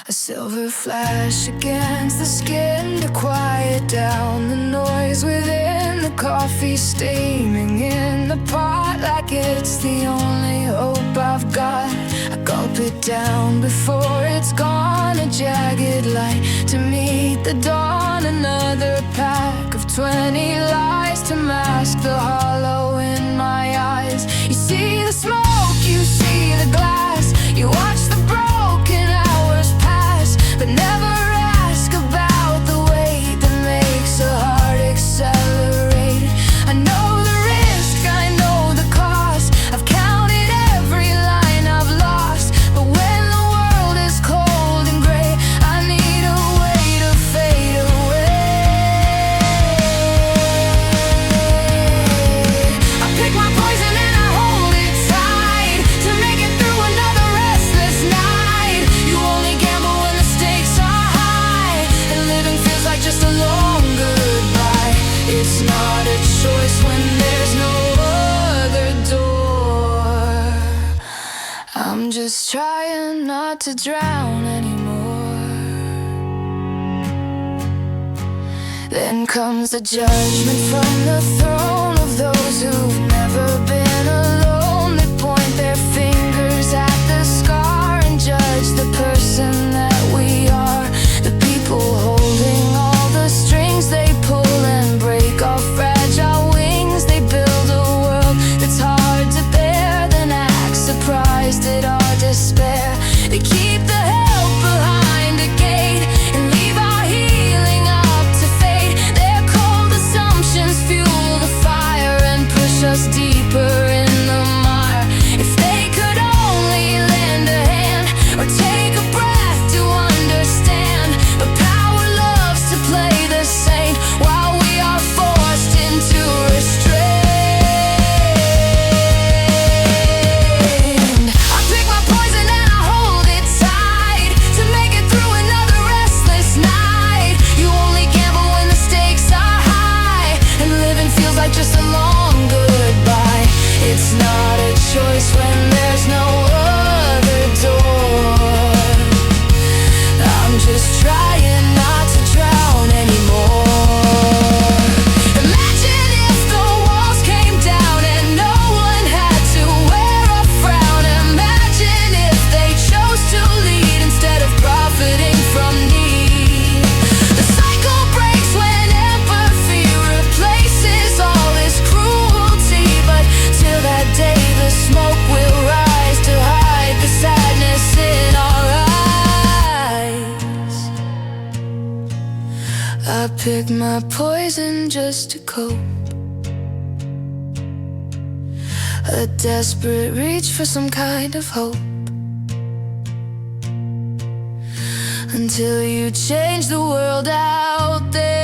A silver flash against the skin to quiet down the noise within. The coffee steaming in the pot like it's the only hope I've got. I gulp it down before it's gone, a jagged light to meet the dawn. Another pack of 20 lies to mask the hollow in my eyes. You see the smoke, you see the glass, you watch the broken hours pass, but never ask about the weight that makes a heart accelerate. I know the risk, I know the cost, I've counted every line I've lost, but when the world is cold and gray, I need a way to fade away. I pick my poison and I hold it tight to make it through another restless night. You only gamble when the stakes are high, and living feels like just a long goodbye. It's not a choice when there's no other door. I'm just trying not to drown anymore. Then comes the judgment from the throne of those who've never been alone. They point their fingers at the scar and judge the person that we are. The people holding all the strings they pull and break off fragile wings. They build a world that's hard to bear, then act surprised at our despair. They keep the help behind a gate and leave our healing up to fate. Their cold assumptions fuel the fire and push us deeper in the mire. If they could only lend a hand or take a breath to understand, but power loves to play the saint while we are forced into restraint. I pick my poison and I hold it tight to make it through another restless night. You only gamble when the stakes are high, and living feels like just a long goodbye. It's not a choice when there's no other door. I'm just trying not to drown anymore. Imagine if the walls came down and no one had to wear a frown. Imagine if they chose to lead instead of profiting from need. The cycle breaks when empathy replaces all this cruelty. But till that day, the smoke will rise to hide the sadness in our eyes. I pick my poison just to cope, a desperate reach for some kind of hope, until you change the world out there.